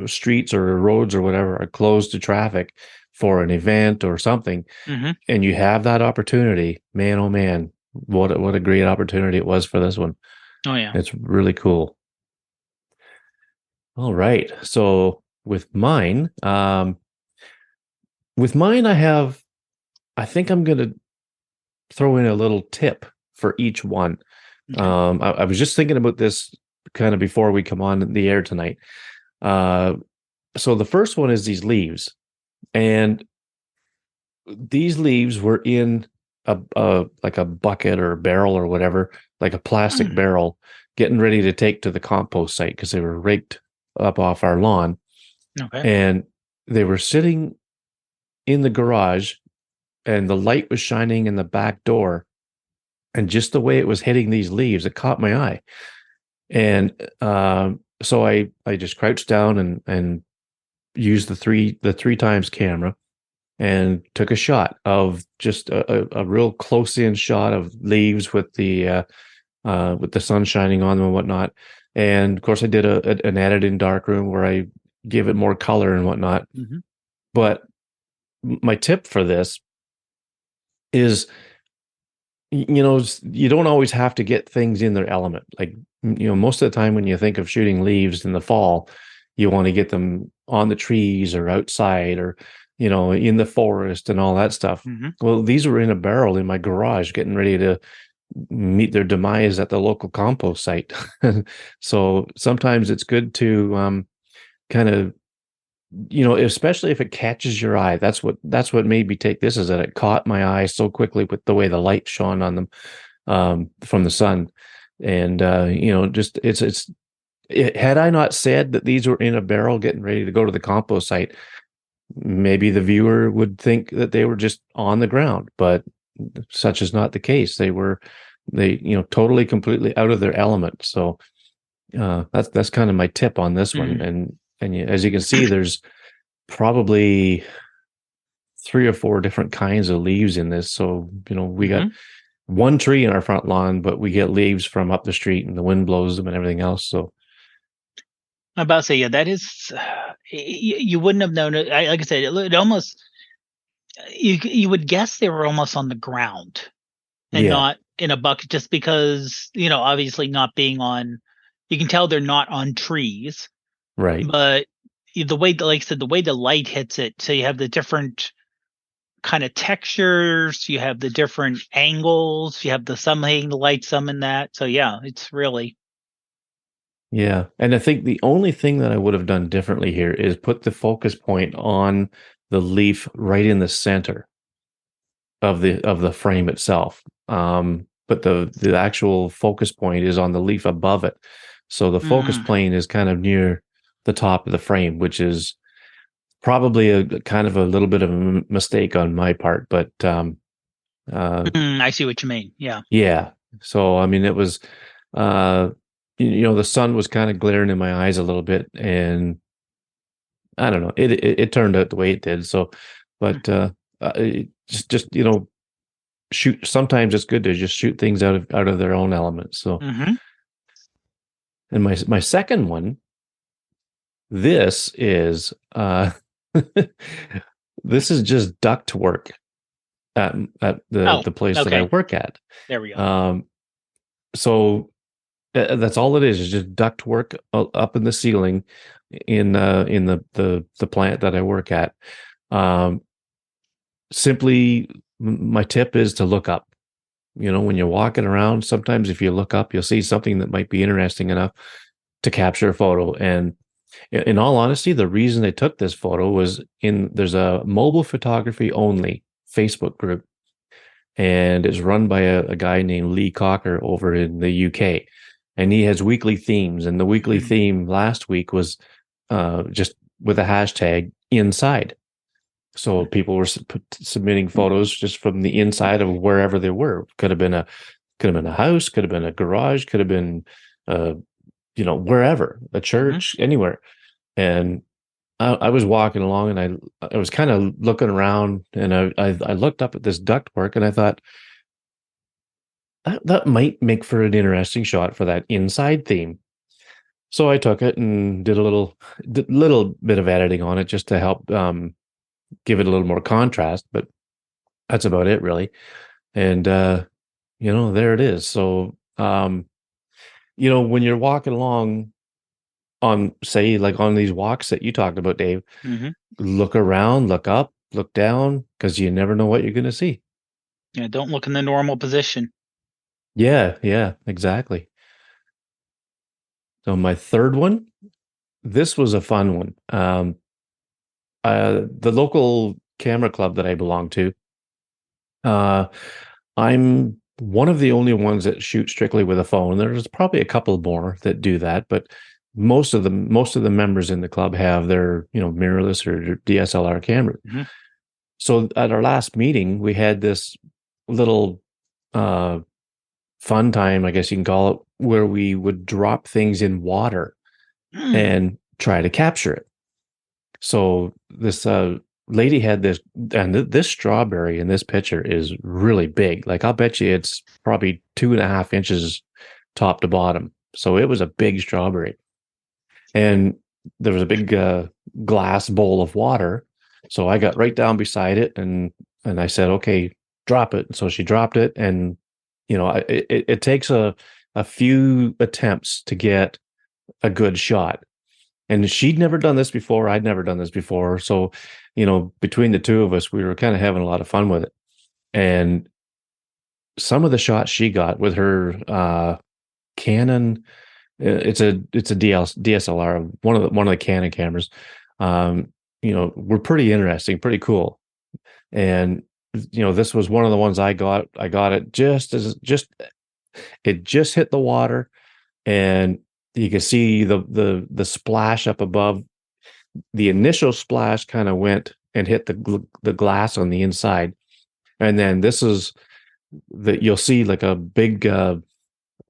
streets or roads or whatever are closed to traffic for an event or something, and you have that opportunity, man, oh man, what a great opportunity it was for this one. Oh, yeah. It's really cool. All right. So with mine, I think I'm going to throw in a little tip for each one. Okay. I was just thinking about this kind of before we come on the air tonight. So the first one is these leaves, and these leaves were in a like a bucket or a barrel or whatever, like a plastic barrel, getting ready to take to the compost site because they were raked up off our lawn. Okay. And they were sitting in the garage, and the light was shining in the back door, and just the way it was hitting these leaves, it caught my eye. And so I just crouched down and used the three times camera and took a shot of just a real close in shot of leaves with the sun shining on them and whatnot. And of course, I did an edit in Darkroom where I give it more color and whatnot. But my tip for this is, you know, you don't always have to get things in their element. Like, you know, most of the time when you think of shooting leaves in the fall, you want to get them on the trees or outside or, you know, in the forest and all that stuff. Well, these were in a barrel in my garage getting ready to meet their demise at the local compost site. So sometimes it's good to kind of, you know, especially if it catches your eye. That's what made me take this, is that it caught my eye so quickly with the way the light shone on them from the sun. And you know, just had I not said that these were in a barrel getting ready to go to the compost site, maybe the viewer would think that they were just on the ground, but such is not the case. They you know, totally, completely out of their element. So that's kind of my tip on this one. And as you can see, there's probably 3 or 4 different kinds of leaves in this. So, you know, we got one tree in our front lawn, but we get leaves from up the street and the wind blows them and everything else. So I'm about to say, yeah, that is, you wouldn't have known it. Like I said, it almost, you would guess they were almost on the ground and not in a bucket, just because, you know, obviously not being on, you can tell they're not on trees. Right. But the way, like I said, the way the light hits it, so you have the different kind of textures, you have the different angles, you have the some hitting the light, some in that. So yeah, it's really. Yeah. And I think the only thing that I would have done differently here is put the focus point on the leaf right in the center of the frame itself. But the actual focus point is on the leaf above it. So the focus plane is kind of near the top of the frame, which is probably a kind of a little bit of a mistake on my part, but I see what you mean. Yeah. Yeah. So I mean, it was you know, the sun was kind of glaring in my eyes a little bit, and I don't know, it turned out the way it did. So, but just you know, shoot. Sometimes it's good to just shoot things out of their own element. So, and my second one, this is this is just duct work at the place that I work at. There we go. So that's all it is just duct work up in the ceiling in the plant that I work at. Simply, my tip is to look up. You know, when you're walking around, sometimes if you look up, you'll see something that might be interesting enough to capture a photo. And in all honesty, the reason they took this photo was there's a mobile photography only Facebook group, and it's run by a guy named Lee Cocker over in the UK, and he has weekly themes. And the weekly theme last week was just with a hashtag inside. So people were submitting photos just from the inside of wherever they were. Could have been a house, could have been a garage, could have been wherever, a church, anywhere. And I was walking along, and I was kind of looking around, and I looked up at this ductwork, and I thought that might make for an interesting shot for that inside theme. So I took it and did a little bit of editing on it just to help give it a little more contrast, but that's about it, really. And there it is. So when you're walking along on, say, like on these walks that you talked about, Dave, look around, look up, look down, because you never know what you're going to see. Yeah, don't look in the normal position. Yeah, exactly. So my third one, this was a fun one. The local camera club that I belong to, I'm one of the only ones that shoot strictly with a phone. There's probably a couple more that do that, but most of the members in the club have their mirrorless or DSLR cameras. So at our last meeting, we had this little fun time, I guess you can call it, where we would drop things in water and try to capture it. So this lady had this, and this strawberry in this picture is really big. Like, I'll bet you it's probably 2.5 inches top to bottom. So it was a big strawberry. And there was a big glass bowl of water. So I got right down beside it, and I said, okay, drop it. So she dropped it, and it takes a few attempts to get a good shot. And she'd never done this before. I'd never done this before. So, between the two of us, we were kind of having a lot of fun with it. And some of the shots she got with her Canon, it's a DSLR, one of the Canon cameras, were pretty interesting, pretty cool. And this was one of the ones I got. I got it it just hit the water, and you can see the splash up above. The initial splash kind of went and hit the glass on the inside, and then this is you'll see like a big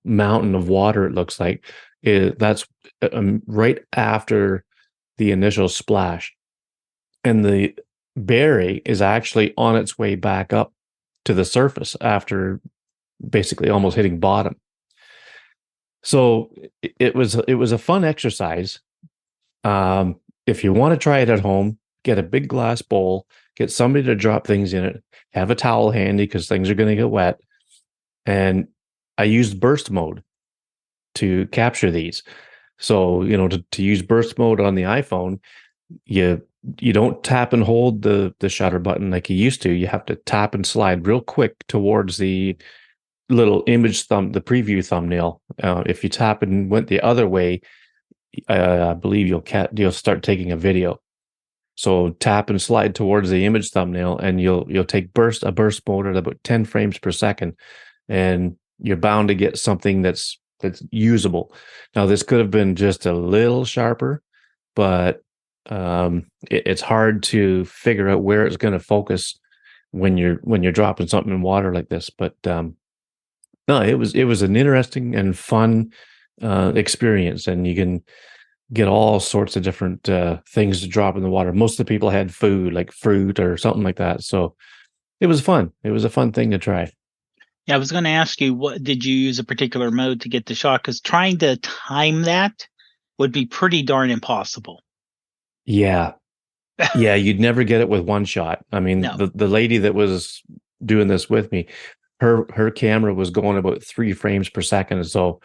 mountain of water. It looks like that's right after the initial splash, and the berry is actually on its way back up to the surface after basically almost hitting bottom. So it was a fun exercise. If you want to try it at home, get a big glass bowl, get somebody to drop things in it, have a towel handy because things are going to get wet. And I used burst mode to capture these. So, to use burst mode on the iPhone, you don't tap and hold the shutter button like you used to. You have to tap and slide real quick towards the little image the preview thumbnail. If you tap and went the other way, I believe you'll start taking a video. So tap and slide towards the image thumbnail, and you'll take a burst mode at about 10 frames per second, and you're bound to get something that's usable. Now, this could have been just a little sharper, but it's hard to figure out where it's going to focus when you're dropping something in water like this. But no, it was an interesting and fun experience, and you can get all sorts of different things to drop in the water. Most of the people had food, like fruit or something like that. So it was fun. It was a fun thing to try. Yeah, I was going to ask you, what did you use a particular mode to get the shot? Because trying to time that would be pretty darn impossible. Yeah. Yeah, you'd never get it with one shot. I mean, no. the lady that was doing this with me, her camera was going about 3 frames per second. So,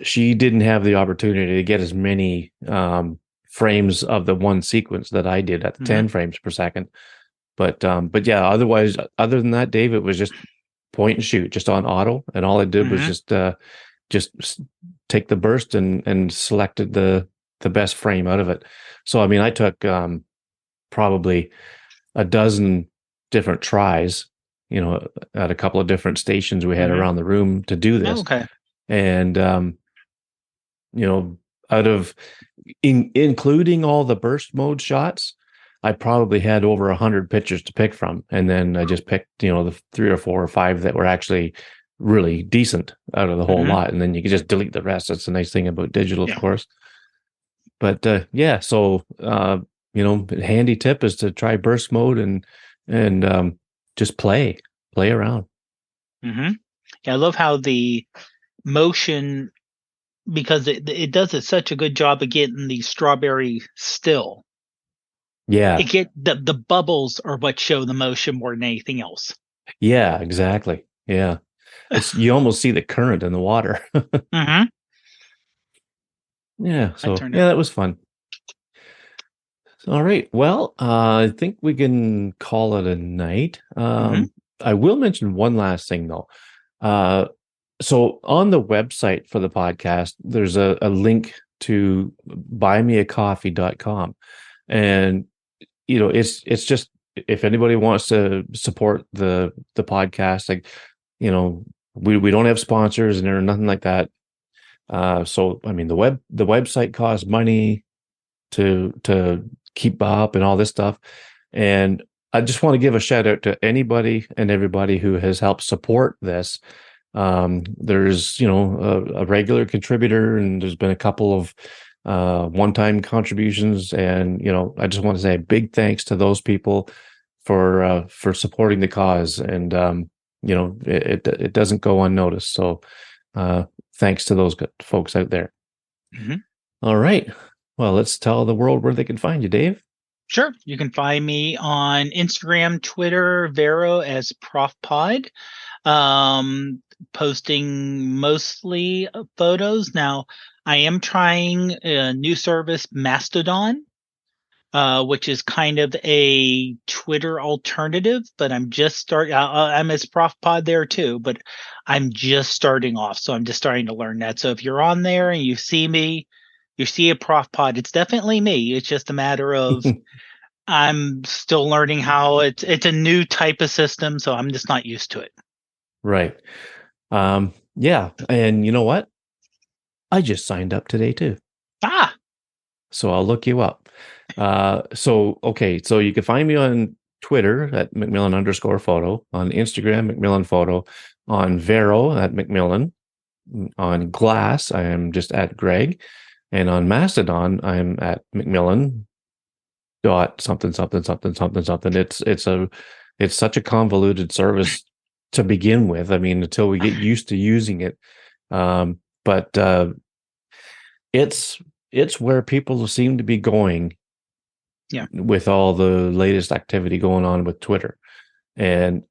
she didn't have the opportunity to get as many frames of the one sequence that I did at 10 frames per second. But yeah, otherwise, other than that, Dave, it was just point and shoot, just on auto, and all I did was just take the burst and selected the best frame out of it. So I mean, I took probably a dozen different tries, at a couple of different stations we had around the room to do this. Oh, okay. And, out of including all the burst mode shots, I probably had over 100 pictures to pick from. And then I just picked, the 3 or 4 or 5 that were actually really decent out of the whole lot. And then you can just delete the rest. That's the nice thing about digital, of course. But so, handy tip is to try burst mode and just play around. Yeah, I love how the motion, because it does such a good job of getting the strawberry still. Yeah. It get the bubbles are what show the motion more than anything else. Yeah, exactly. Yeah. You almost see the current in the water. Yeah. So that was fun. All right. Well, I think we can call it a night. I will mention one last thing though. So on the website for the podcast, there's a link to buymeacoffee.com. And, it's just, if anybody wants to support the podcast, like, we don't have sponsors and there's nothing like that. So, I mean, the website costs money to keep up and all this stuff. And I just want to give a shout out to anybody and everybody who has helped support this. There's, a regular contributor, and there's been a couple of one-time contributions. And, I just want to say a big thanks to those people for supporting the cause. And, it doesn't go unnoticed. So thanks to those folks out there. All right. Well, let's tell the world where they can find you, Dave. Sure. You can find me on Instagram, Twitter, Vero as ProfPod. Posting mostly photos. Now, I am trying a new service, Mastodon, which is kind of a Twitter alternative, but I'm just starting. I'm as ProfPod there too, but I'm just starting off. So I'm just starting to learn that. So if you're on there and you see me, you see a ProfPod, it's definitely me. It's just a matter of I'm still learning how it's a new type of system, so I'm just not used to it. Right. Yeah. And you know what? I just signed up today too. So I'll look you up. So you can find me on Twitter at Macmillan_photo, on Instagram, Macmillan photo, on Vero at Macmillan, on Glass, I am just at Greg, and on Mastodon, I'm at Macmillan dot something. It's such a convoluted service to begin with. I mean, until we get used to using it. But it's where people seem to be going with all the latest activity going on with Twitter. And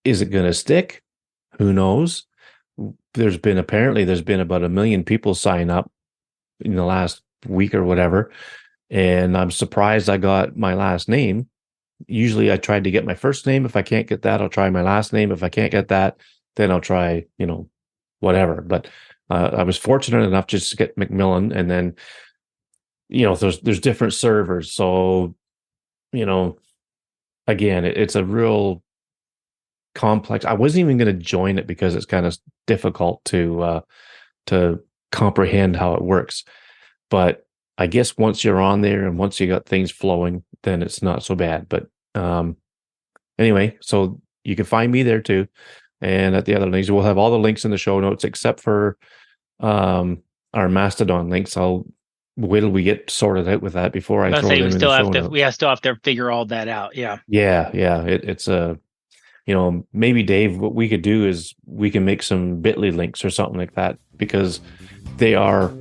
is it going to stick? Who knows? There's been about 1 million people sign up in the last week or whatever. And I'm surprised I got my last name. Usually I tried to get my first name. If I can't get that, I'll try my last name. If I can't get that, then I'll try, whatever. But I was fortunate enough just to get Macmillan, and then, there's different servers. So, again, it's a real complex. I wasn't even going to join it because it's kind of difficult to comprehend how it works. But I guess once you're on there and once you got things flowing, then it's not so bad. But anyway, so you can find me there too. And at the other links, we'll have all the links in the show notes except for our Mastodon links. I'll wait till we get sorted out with that before I throw them in the show notes. We still have to figure all that out. Yeah. Yeah. It's maybe Dave, what we could do is we can make some Bitly links or something like that, because they are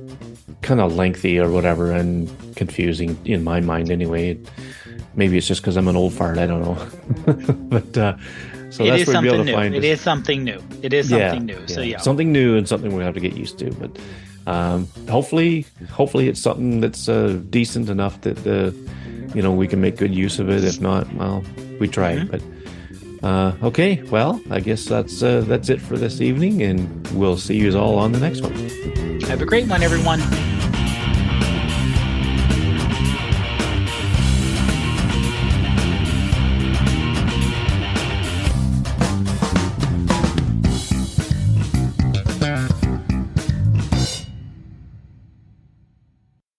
kind of lengthy or whatever and confusing in my mind anyway. Maybe it's just because I'm an old fart. I don't know. But so that's where we'll be able to find it. Is something new. It is something new. So something new and something we have to get used to. But hopefully it's something that's decent enough that we can make good use of it. If not, well, we try it. But okay, well, I guess that's it for this evening, and we'll see you all on the next one. Have a great one, everyone.